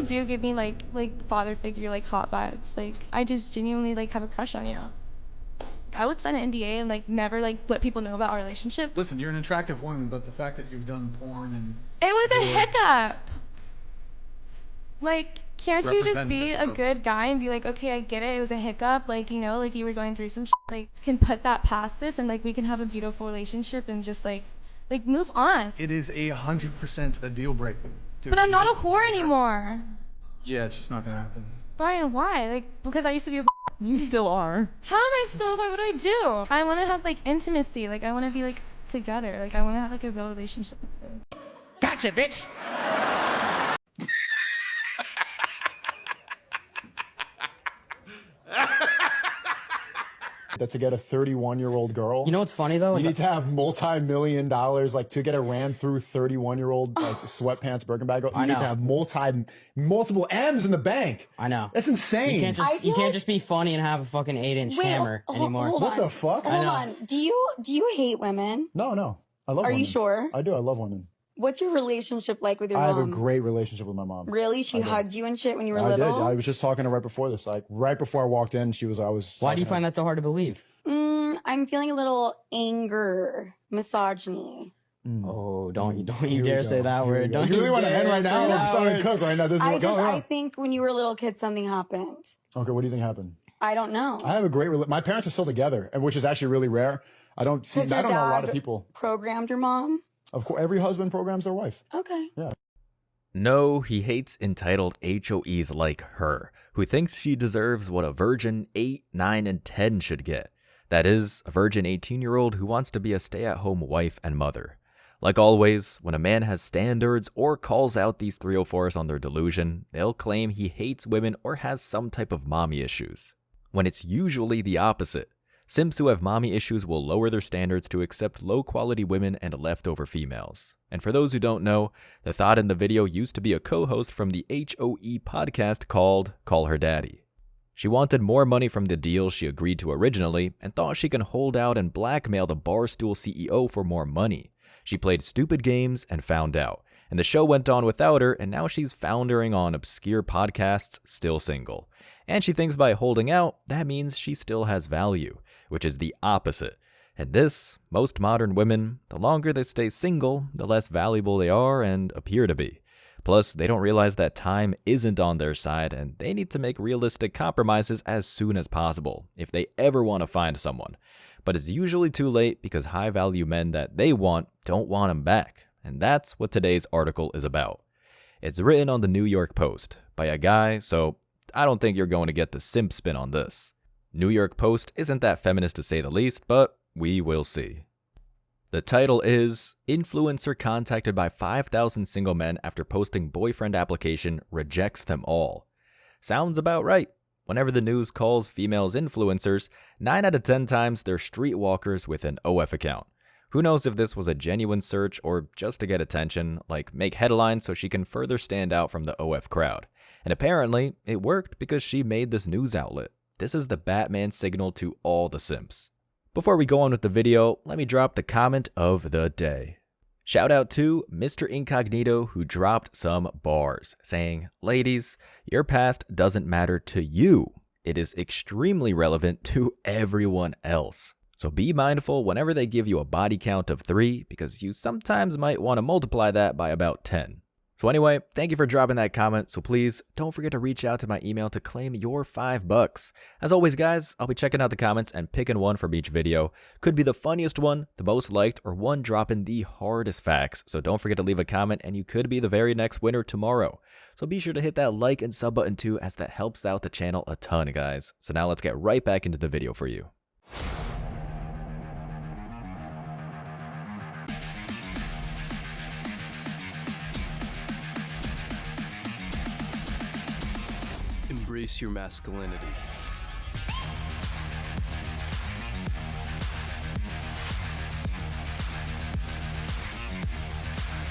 really do give me like father figure, like hot vibes. Like I just genuinely like have a crush on you. I would sign an NDA and like never like let people know about our relationship. Listen, you're an attractive woman, but the fact that you've done porn and it was a hiccup. Like, can't you just be a good guy and be like, okay, I get it, it was a hiccup, like, you know, like you were going through some shit, like, can put that past this and like we can have a beautiful relationship and just like move on. It is 100% a deal breaker. But I'm not a whore anymore. Yeah, it's just not gonna happen. Brian, why? Like, because I used to be a You still are. How am I still? What would I do? I want to have like intimacy. Like, I want to be like together. Like, I want to have like a real relationship with them. Gotcha, bitch. That to get a 31-year-old girl. You know what's funny though? You need to have multi-million dollars, like to get a ran through 31-year-old like sweatpants Birkin bag. You need to have multiple M's in the bank. I know. That's insane. You can't just be funny and have a fucking 8-inch hammer anymore. What the fuck? Hold on. Do you hate women? No. I love women. Are you sure? I do. I love women. What's your relationship like with your I mom? have a great relationship with my mom. Really? She hugged you and shit when you were I little? did. I was just talking to her right before this. Like right before I walked in, I was. Why do you find that so hard to believe? I'm feeling a little anger, misogyny. Oh, don't you dare say that word. Don't you really want to end right now? I'm starting to cook right now. This is what's going on. I think when you were a little kid, something happened. Okay, what do you think happened? I don't know. I have a great. My parents are still together, and which is actually really rare. I don't know a lot of people. Programmed your mom? Of course, every husband programs their wife. Okay. Yeah. No, he hates entitled HOEs like her, who thinks she deserves what a virgin 8, 9, and 10 should get. That is, a virgin 18-year-old who wants to be a stay-at-home wife and mother. Like always, when a man has standards or calls out these 304s on their delusion, they'll claim he hates women or has some type of mommy issues. When it's usually the opposite. Simps who have mommy issues will lower their standards to accept low-quality women and leftover females. And for those who don't know, the thought in the video used to be a co-host from the HOE podcast called Call Her Daddy. She wanted more money from the deal she agreed to originally and thought she can hold out and blackmail the Barstool CEO for more money. She played stupid games and found out, and the show went on without her, and now she's foundering on obscure podcasts, still single. And she thinks by holding out, that means she still has value, which is the opposite. And this, most modern women, the longer they stay single, the less valuable they are and appear to be. Plus, they don't realize that time isn't on their side, and they need to make realistic compromises as soon as possible, if they ever want to find someone. But it's usually too late because high-value men that they want don't want them back. And that's what today's article is about. It's written on the New York Post by a guy, so I don't think you're going to get the simp spin on this. New York Post isn't that feminist to say the least, but we will see. The title is, Influencer Contacted by 5,000 Single Men After Posting Boyfriend Application Rejects Them All. Sounds about right. Whenever the news calls females influencers, 9 out of 10 times they're streetwalkers with an OF account. Who knows if this was a genuine search or just to get attention, like make headlines so she can further stand out from the OF crowd. And apparently, it worked because she made this news outlet. This is the Batman signal to all the simps. Before we go on with the video, let me drop the comment of the day. Shout out to Mr. Incognito who dropped some bars, saying, "Ladies, your past doesn't matter to you. It is extremely relevant to everyone else. So be mindful whenever they give you a body count of 3 because you sometimes might want to multiply that by about 10. So anyway, thank you for dropping that comment, so please don't forget to reach out to my email to claim your $5. As always guys, I'll be checking out the comments and picking one from each video. Could be the funniest one, the most liked, or one dropping the hardest facts, so don't forget to leave a comment and you could be the very next winner tomorrow. So be sure to hit that like and sub button too, as that helps out the channel a ton guys. So now let's get right back into the video for you. Embrace your masculinity.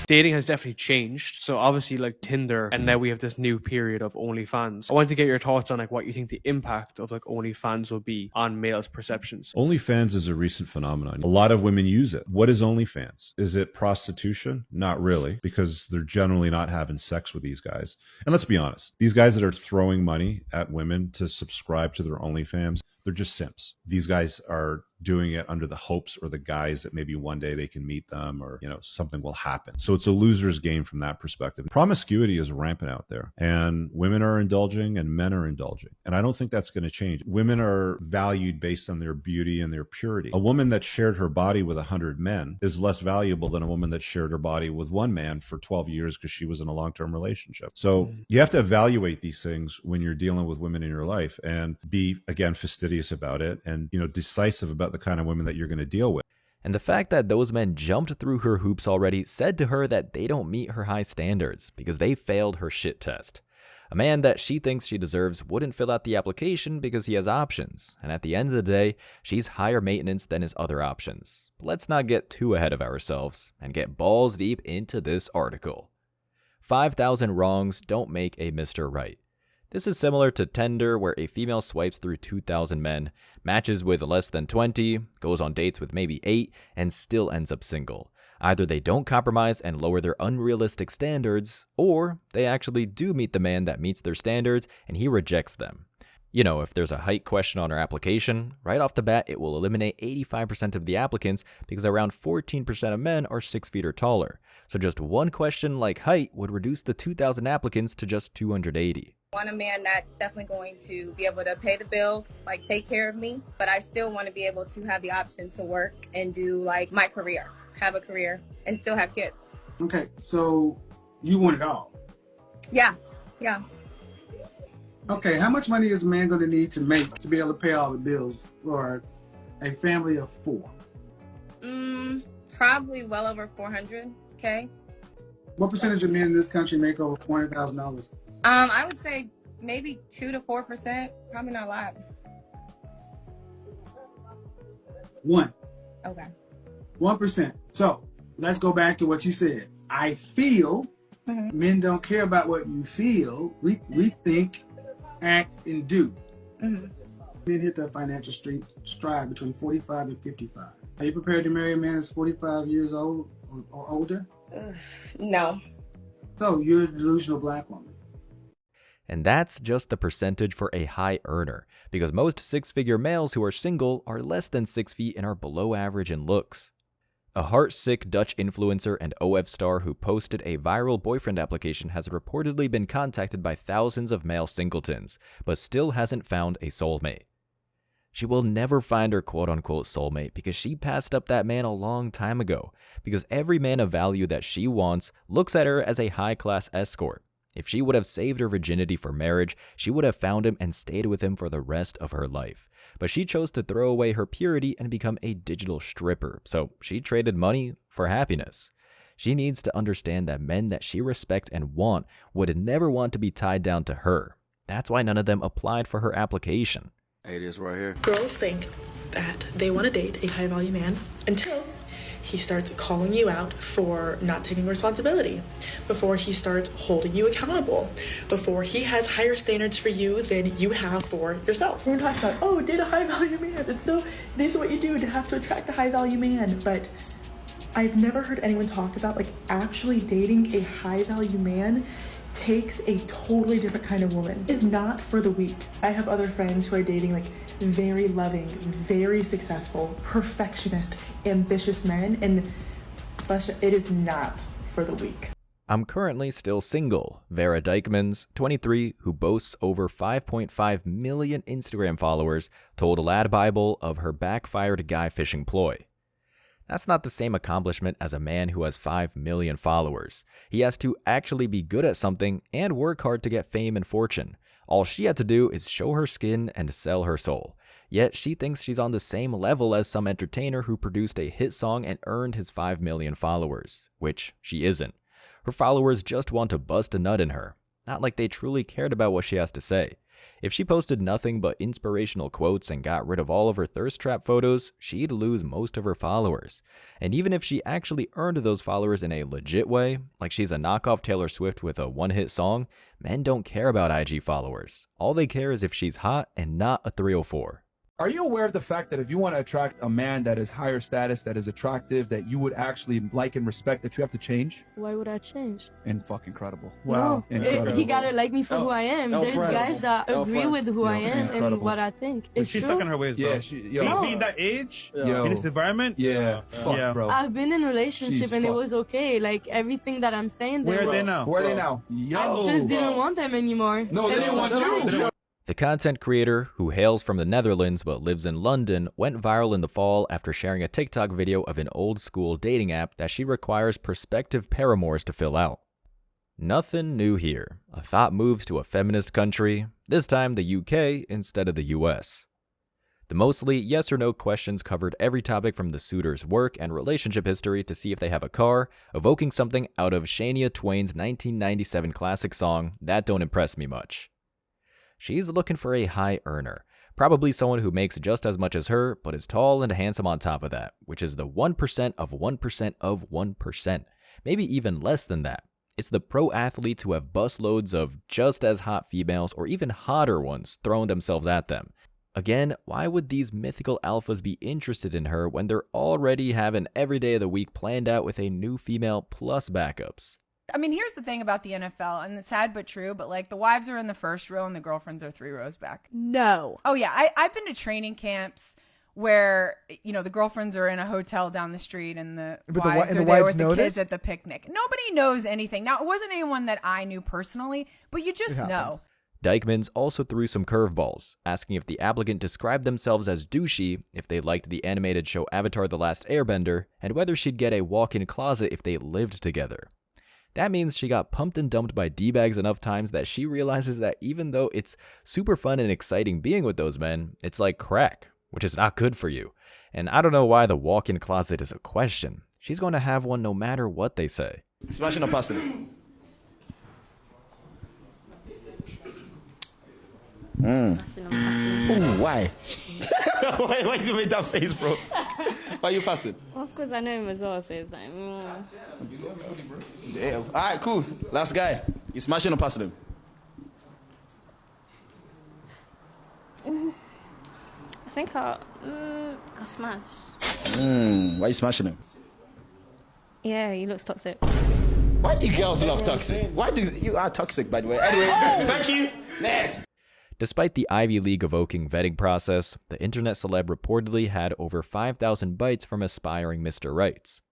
dating has definitely changed. So obviously like Tinder, and now we have this new period of OnlyFans. I want to get your thoughts on like what you think the impact of like OnlyFans will be on males' perceptions. OnlyFans is a recent phenomenon. A lot of women use it. What is OnlyFans? Is it prostitution? Not really, because they're generally not having sex with these guys. And let's be honest, these guys that are throwing money at women to subscribe to their OnlyFans, they're just simps. These guys are doing it under the hopes or the guise that maybe one day they can meet them, or, you know, something will happen. So it's a loser's game from that perspective. Promiscuity is rampant out there, and women are indulging and men are indulging. And I don't think that's going to change. Women are valued based on their beauty and their purity. A woman that shared her body with 100 men is less valuable than a woman that shared her body with one man for 12 years because she was in a long-term relationship. So you have to evaluate these things when you're dealing with women in your life, and be, again, fastidious about it, and, you know, decisive about the kind of women that you're going to deal with. And the fact that those men jumped through her hoops already said to her that they don't meet her high standards because they failed her shit test. A man that she thinks she deserves wouldn't fill out the application because he has options, and at the end of the day, she's higher maintenance than his other options. But let's not get too ahead of ourselves and get balls deep into this article. 5,000 wrongs don't make a Mr. Right. This is similar to Tinder, where a female swipes through 2,000 men, matches with less than 20, goes on dates with maybe 8, and still ends up single. Either they don't compromise and lower their unrealistic standards, or they actually do meet the man that meets their standards and he rejects them. You know, if there's a height question on our application, right off the bat it will eliminate 85% of the applicants because around 14% of men are 6 feet or taller. So just one question like height would reduce the 2,000 applicants to just 280. I want a man that's definitely going to be able to pay the bills, like take care of me, but I still want to be able to have the option to work and do like my career, have a career, and still have kids. Okay, so you want it all? Yeah. Okay, how much money is a man going to need to make to be able to pay all the bills for a family of 4? Probably well over 400K. What percentage of men in this country make over $400,000? I would say maybe 2 to 4%. Probably not a lot. 1. Okay. 1%. So let's go back to what you said. I feel men don't care about what you feel. We think, act, and do. Men hit the financial stride between 45 and 55. Are you prepared to marry a man that's 45 years old or older? No. So you're a delusional black woman. And that's just the percentage for a high earner, because most 6-figure males who are single are less than 6 feet and are below average in looks. A heart-sick Dutch influencer and OF star who posted a viral boyfriend application has reportedly been contacted by thousands of male singletons, but still hasn't found a soulmate. She will never find her quote-unquote soulmate because she passed up that man a long time ago, because every man of value that she wants looks at her as a high-class escort. If she would have saved her virginity for marriage, she would have found him and stayed with him for the rest of her life. But she chose to throw away her purity and become a digital stripper, so she traded money for happiness. She needs to understand that men that she respects and want would never want to be tied down to her. That's why none of them applied for her application. Hey, it is right here. Girls think that they want to date a high-value man until he starts calling you out for not taking responsibility, before he starts holding you accountable, before he has higher standards for you than you have for yourself. Everyone talks about, oh, date a high-value man. This is what you do to have to attract a high-value man. But I've never heard anyone talk about like actually dating a high-value man takes a totally different kind of woman. It's not for the weak. I have other friends who are dating like very loving, very successful, perfectionist, ambitious men, and it is not for the weak. I'm currently still single. Vera Dykmans, 23, who boasts over 5.5 million Instagram followers, told Lad Bible of her backfired guy fishing ploy. That's not the same accomplishment as a man who has 5 million followers. He has to actually be good at something and work hard to get fame and fortune. All she had to do is show her skin and sell her soul. Yet she thinks she's on the same level as some entertainer who produced a hit song and earned his 5 million followers, which she isn't. Her followers just want to bust a nut in her, not like they truly cared about what she has to say. If she posted nothing but inspirational quotes and got rid of all of her thirst trap photos, she'd lose most of her followers. And even if she actually earned those followers in a legit way, like she's a knockoff Taylor Swift with a one-hit song, men don't care about IG followers. All they care is if she's hot and not a 304. Are you aware of the fact that if you want to attract a man that is higher status, that is attractive, that you would actually like and respect, that you have to change? Why would I change? And fucking incredible. Wow. No, Incredible. he gotta like me for who I am. There's guys that agree with who I am and what I think. It's she's true. stuck in her ways, bro. Yeah, being that age, in this environment, fuck, bro. I've been in a relationship and it was okay. Like everything that I'm saying. Where are they now? Where are they now? I just didn't want them anymore. No, they didn't want you. The content creator, who hails from the Netherlands but lives in London, went viral in the fall after sharing a TikTok video of an old-school dating app that she requires prospective paramours to fill out. Nothing new here. A thought moves to a feminist country, this time the UK instead of the US. The mostly yes or no questions covered every topic from the suitor's work and relationship history to see if they have a car, evoking something out of Shania Twain's 1997 classic song, That Don't Impress Me Much. She's looking for a high earner, probably someone who makes just as much as her, but is tall and handsome on top of that, which is the 1% of 1% of 1%, maybe even less than that. It's the pro athletes who have busloads of just as hot females or even hotter ones throwing themselves at them. Again, why would these mythical alphas be interested in her when they're already having every day of the week planned out with a new female plus backups? I mean, here's the thing about the NFL, and it's sad but true, but like the wives are in the first row and the girlfriends are 3 rows back. No. Oh, yeah. I've been to training camps where, you know, the girlfriends are in a hotel down the street and the wives are there with the kids at the picnic. Nobody knows anything. Now, it wasn't anyone that I knew personally, but you just know. Dykmans also threw some curveballs, asking if the applicant described themselves as douchey if they liked the animated show Avatar: The Last Airbender, and whether she'd get a walk-in closet if they lived together. That means she got pumped and dumped by D-bags enough times that she realizes that even though it's super fun and exciting being with those men, it's like crack, which is not good for you. And I don't know why the walk-in closet is a question. She's going to have one no matter what they say. Smashing or passing? Ooh, why? why did you make that face, bro? Why are you fasting? Well, of course I know him as well, so it's like, Damn. All right, cool. Last guy. You smashing or passing him? I think I'll smash. Why are you smashing him? Yeah, he looks toxic. Why do girls love toxic? Why do you are toxic, by the way? Anyway, thank you. Next. Despite the Ivy League evoking vetting process, the internet celeb reportedly had over 5,000 bites from aspiring Mr. Rights.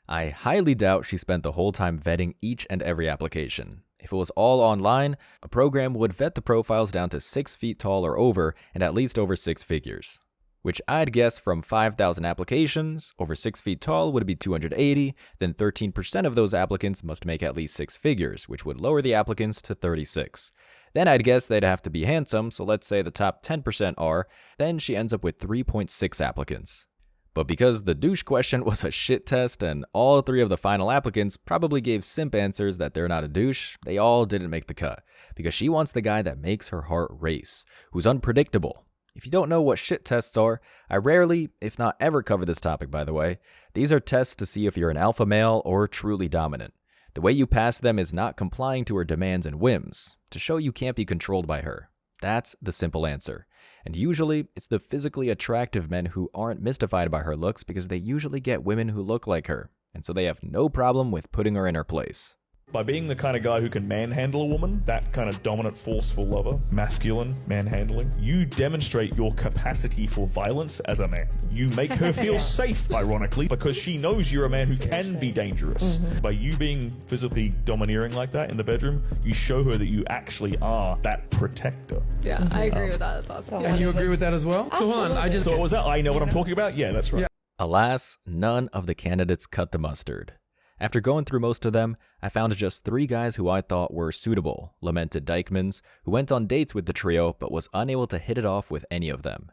I highly doubt she spent the whole time vetting each and every application. If it was all online, a program would vet the profiles down to 6 feet tall or over and at least over 6 figures. Which I'd guess from 5,000 applications, over 6 feet tall would be 280, then 13% of those applicants must make at least 6 figures, which would lower the applicants to 36. Then I'd guess they'd have to be handsome, so let's say the top 10% are, then she ends up with 3.6 applicants. But because the douche question was a shit test and all 3 of the final applicants probably gave simp answers that they're not a douche, they all didn't make the cut. Because she wants the guy that makes her heart race, who's unpredictable. If you don't know what shit tests are, I rarely, if not ever, cover this topic, by the way. These are tests to see if you're an alpha male or truly dominant. The way you pass them is not complying to her demands and whims, to show you can't be controlled by her. That's the simple answer. And usually, it's the physically attractive men who aren't mystified by her looks because they usually get women who look like her, and so they have no problem with putting her in her place. By being the kind of guy who can manhandle a woman, that kind of dominant, forceful lover, masculine, manhandling, you demonstrate your capacity for violence as a man. You make her feel safe, ironically, because she knows you're a man who can be dangerous. By you being physically domineering like that in the bedroom, you show her that you actually are that protector. Yeah, I agree with that. That's awesome. And you agree with that as well? So hold on, So was that I know what I'm talking about? Yeah, that's right. Alas, none of the candidates cut the mustard. After going through most of them, I found just 3 guys who I thought were suitable, lamented Dykmans, who went on dates with the trio but was unable to hit it off with any of them.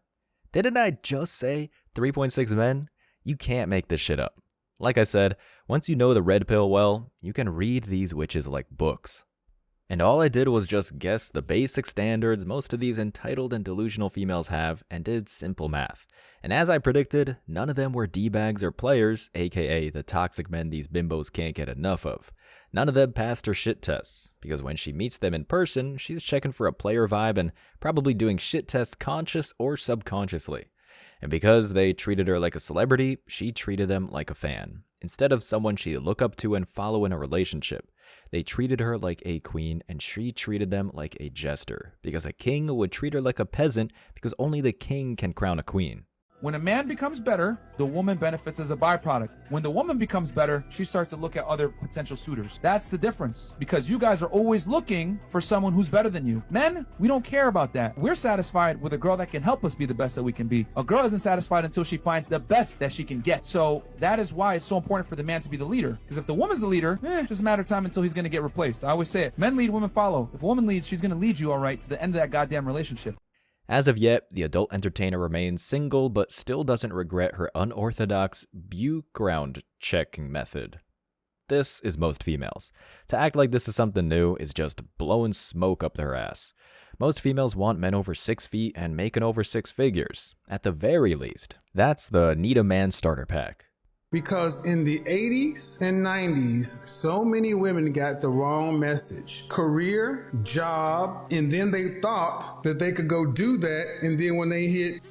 Didn't I just say 3.6 men? You can't make this shit up. Like I said, once you know the red pill well, you can read these witches like books. And all I did was just guess the basic standards most of these entitled and delusional females have and did simple math. And as I predicted, none of them were D-bags or players, aka the toxic men these bimbos can't get enough of. None of them passed her shit tests, because when she meets them in person, she's checking for a player vibe and probably doing shit tests conscious or subconsciously. And because they treated her like a celebrity, she treated them like a fan, instead of someone she'd look up to and follow in a relationship. They treated her like a queen, and she treated them like a jester, because a king would treat her like a peasant, because only the king can crown a queen. When a man becomes better, the woman benefits as a byproduct. When the woman becomes better, she starts to look at other potential suitors. That's the difference, because you guys are always looking for someone who's better than you. Men, we don't care about that. We're satisfied with a girl that can help us be the best that we can be. A girl isn't satisfied until she finds the best that she can get. So that is why it's so important for the man to be the leader. Because if the woman's the leader, just a matter of time until he's going to get replaced. I always say it. Men lead, women follow. If a woman leads, she's going to lead you all right to the end of that goddamn relationship. As of yet, the adult entertainer remains single but still doesn't regret her unorthodox ground checking method. This is most females. To act like this is something new is just blowing smoke up their ass. Most females want men over 6 feet and making over 6 figures. At the very least, that's the need a man starter pack. Because in the 80s and 90s, so many women got the wrong message. Career, job, and then they thought that they could go do that, and then when they hit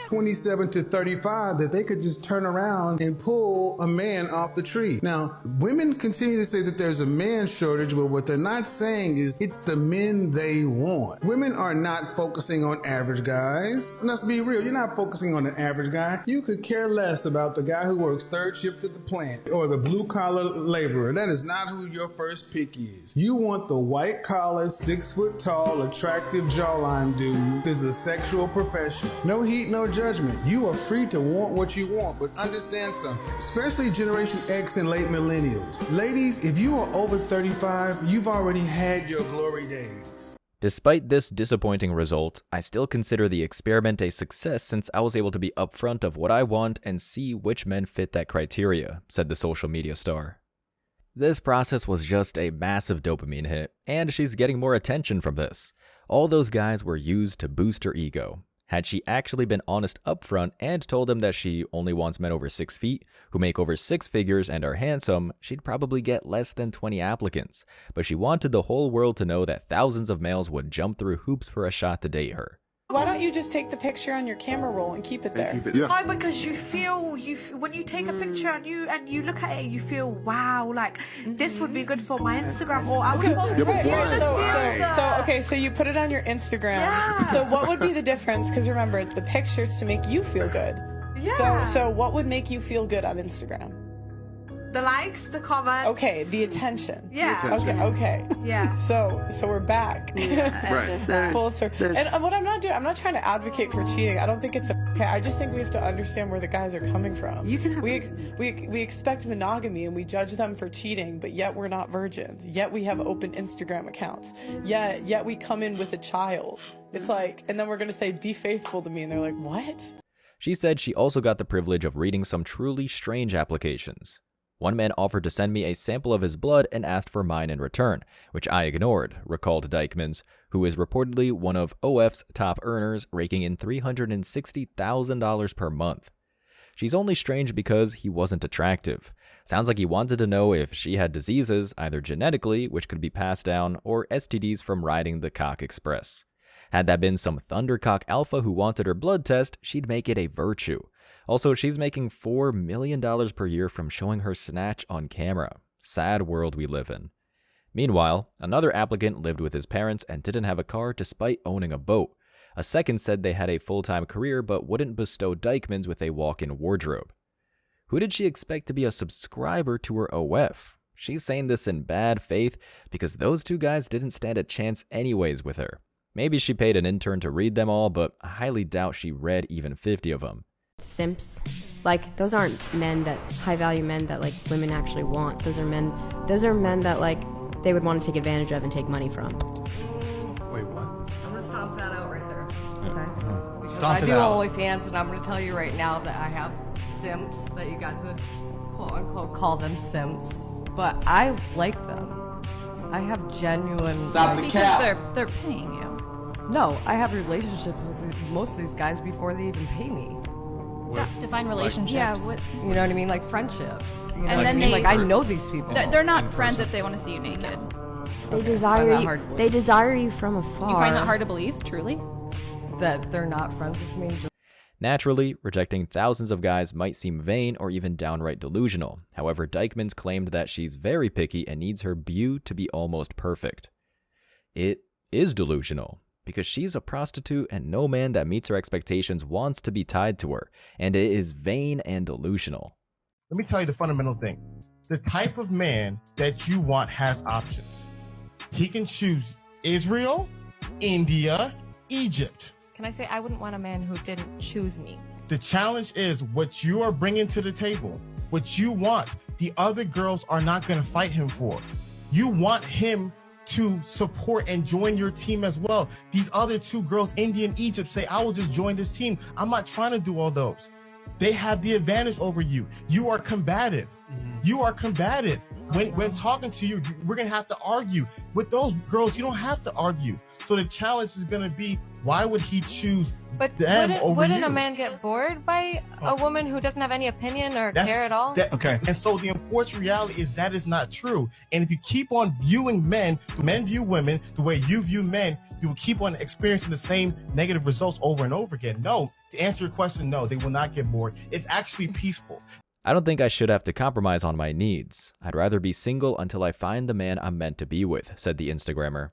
27 to 35, that they could just turn around and pull a man off the tree. Now, women continue to say that there's a man shortage, but what they're not saying is it's the men they want. Women are not focusing on average guys. Let's be real, you're not focusing on an average guy. You could care less about the guy who works third shift at the plant or the blue collar laborer. That is not who your first pick is. You want the white collar, 6 foot tall, attractive jawline dude. This is a sexual profession. No heat, no judgment. You are free to want what you want, but understand something, especially Generation X and late millennials. Ladies, if you are over 35, you've already had your glory days. Despite this disappointing result, I still consider the experiment a success since I was able to be upfront of what I want and see which men fit that criteria, said the social media star. This process was just a massive dopamine hit, and she's getting more attention from this. All those guys were used to boost her ego. Had she actually been honest upfront and told them that she only wants men over 6 feet, who make over 6 figures and are handsome, she'd probably get less than 20 applicants. But she wanted the whole world to know that thousands of males would jump through hoops for a shot to date her. Why don't you just take the picture on your camera roll and keep it there? No, because you feel when you take a picture and you look at it, you feel wow, like this would be good for my Instagram or I would So you put it on your Instagram. Yeah. So what would be the difference? Because remember, the picture's to make you feel good. Yeah. So what would make you feel good on Instagram? The likes, the comments. Okay, the attention. Yeah. The attention. Okay. Yeah. So we're back. Right. Full circle. And what I'm not doing, I'm not trying to advocate for cheating. I don't think it's okay. I just think we have to understand where the guys are coming from. You can. We expect monogamy and we judge them for cheating, but yet we're not virgins. Yet we have open Instagram accounts. Yet we come in with a child. It's like, and then we're gonna say, "Be faithful to me," and they're like, "What?" She said she also got the privilege of reading some truly strange applications. One man offered to send me a sample of his blood and asked for mine in return, which I ignored, recalled Dykmans, who is reportedly one of OF's top earners, raking in $360,000 per month. She's only strange because he wasn't attractive. Sounds like he wanted to know if she had diseases, either genetically, which could be passed down, or STDs from riding the cock express. Had that been some thundercock alpha who wanted her blood test, she'd make it a virtue. Also, she's making $4 million per year from showing her snatch on camera. Sad world we live in. Meanwhile, another applicant lived with his parents and didn't have a car despite owning a boat. A second said they had a full-time career but wouldn't bestow Dykmans with a walk-in wardrobe. Who did she expect to be a subscriber to her OF? She's saying this in bad faith because those two guys didn't stand a chance anyways with her. Maybe she paid an intern to read them all, but I highly doubt she read even 50 of them. Simps, like, those aren't men that high value men that like women actually want. Those are men that like they would want to take advantage of and take money from. Wait, what? I'm gonna stomp that out right there. Okay. Because Stomp I it do out. OnlyFans, and I'm gonna tell you right now that I have simps that you guys would quote unquote call them simps, but I like them. I have genuine. Because they're paying you. No, I have relationships with most of these guys before they even pay me. Define relationships. Yeah, you know what I mean, like friendships. You know And what then I mean? they- like I know these people. They're not friends if they want to see you naked. They desire you. They desire you from afar. You find that hard to believe, truly? That they're not friends with me. Naturally, rejecting thousands of guys might seem vain or even downright delusional. However, Dykman's claimed that she's very picky and needs her beau to be almost perfect. It is delusional, because she's a prostitute and no man that meets her expectations wants to be tied to her, and it is vain and delusional. Let me tell you the fundamental thing. The type of man that you want has options. He can choose Israel, India, Egypt. Can I say I wouldn't want a man who didn't choose me? The challenge is what you are bringing to the table, what you want. The other girls are not going to fight him for. You want him to support and join your team as well. These other two girls, India and Egypt, say, I will just join this team. I'm not trying to do all those. They have the advantage over you. You are combative. You are combative. When talking to you, we're going to have to argue. With those girls, you don't have to argue. So the challenge is going to be, why would he choose them over wouldn't you? a man get bored by a woman who doesn't have any opinion or care at all? Okay. And so the unfortunate reality is that is not true. And if you keep on viewing men view women, the way you view men, you will keep on experiencing the same negative results over and over again. No, to answer your question, no, they will not get bored. It's actually peaceful. I don't think I should have to compromise on my needs. I'd rather be single until I find the man I'm meant to be with, said the Instagrammer.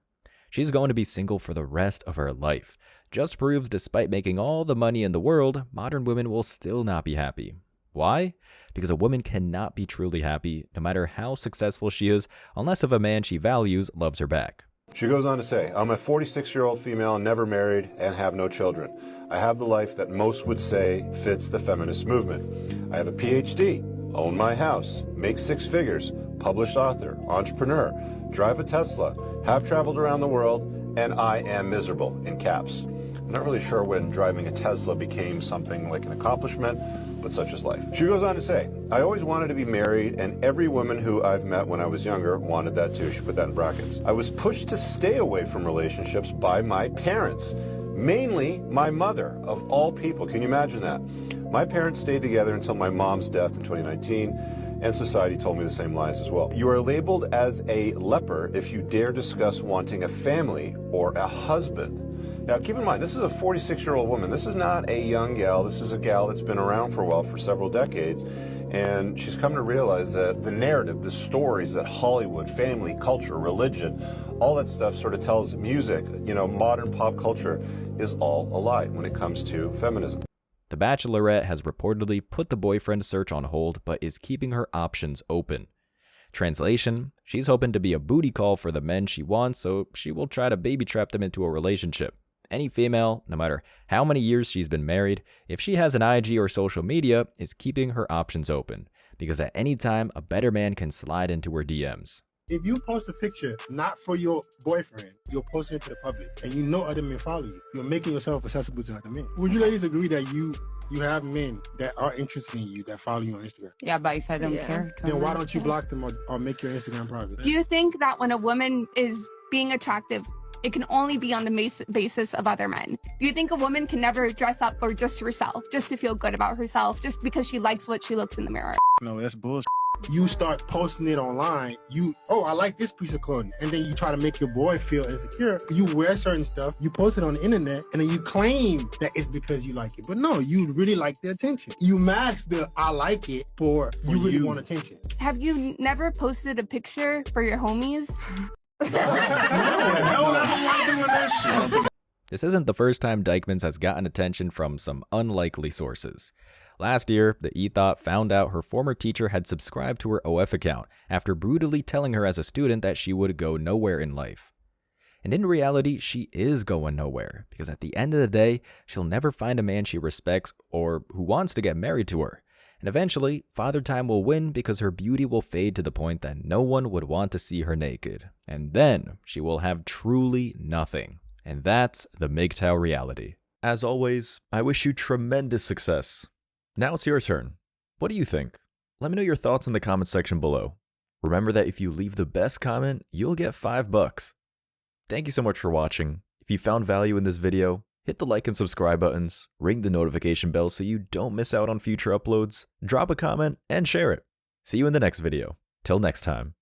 She's going to be single for the rest of her life. Just proves despite making all the money in the world, modern women will still not be happy. Why? Because a woman cannot be truly happy, no matter how successful she is, unless if a man she values loves her back. She goes on to say, I'm a 46-year-old female, never married, and have no children. I have the life that most would say fits the feminist movement. I have a PhD, own my house, make 6 figures, published author, entrepreneur, drive a Tesla, have traveled around the world, and I am miserable, in caps. I'm not really sure when driving a Tesla became something like an accomplishment, but such is life. She goes on to say, I always wanted to be married, and every woman who I've met when I was younger wanted that too. She put that in brackets. I was pushed to stay away from relationships by my parents, mainly my mother, of all people. Can you imagine that? My parents stayed together until my mom's death in 2019, and society told me the same lies as well. You are labeled as a leper if you dare discuss wanting a family or a husband. Now, keep in mind, this is a 46-year-old woman. This is not a young gal. This is a gal that's been around for a while, for several decades. And she's come to realize that the narrative, the stories that Hollywood, family, culture, religion, all that stuff sort of tells music, modern pop culture is all a lie when it comes to feminism. The Bachelorette has reportedly put the boyfriend search on hold, but is keeping her options open. Translation, she's hoping to be a booty call for the men she wants, so she will try to baby trap them into a relationship. Any female, no matter how many years she's been married, if she has an IG or social media, is keeping her options open, because at any time, a better man can slide into her DMs. If you post a picture not for your boyfriend, you're posting it to the public, and you know other men follow you. You're making yourself accessible to other men. Would you ladies agree that you have men that are interested in you that follow you on Instagram? Yeah, but if I don't care. Then why don't you block them or make your Instagram private? Do you think that when a woman is being attractive, it can only be on the basis of other men? Do you think a woman can never dress up for just herself, just to feel good about herself, just because she likes what she looks in the mirror? No, that's bullshit. You start posting it online, I like this piece of clothing, and then you try to make your boy feel insecure. You wear certain stuff, you post it on the internet, and then you claim that it's because you like it. But no, you really like the attention. You mask the I like it for you really want attention. Have you never posted a picture for your homies? This isn't the first time Dykman's has gotten attention from some unlikely sources. Last year, the E-Thought found out her former teacher had subscribed to her OF account after brutally telling her as a student that she would go nowhere in life. And in reality, she is going nowhere, because at the end of the day, she'll never find a man she respects or who wants to get married to her. And eventually, Father Time will win because her beauty will fade to the point that no one would want to see her naked. And then she will have truly nothing. And that's the MGTOW reality. As always, I wish you tremendous success. Now it's your turn. What do you think? Let me know your thoughts in the comments section below. remember that if you leave the best comment, you'll get $5. Thank you so much for watching. If you found value in this video, hit the like and subscribe buttons, ring the notification bell so you don't miss out on future uploads, drop a comment, and share it. See you in the next video. Till next time.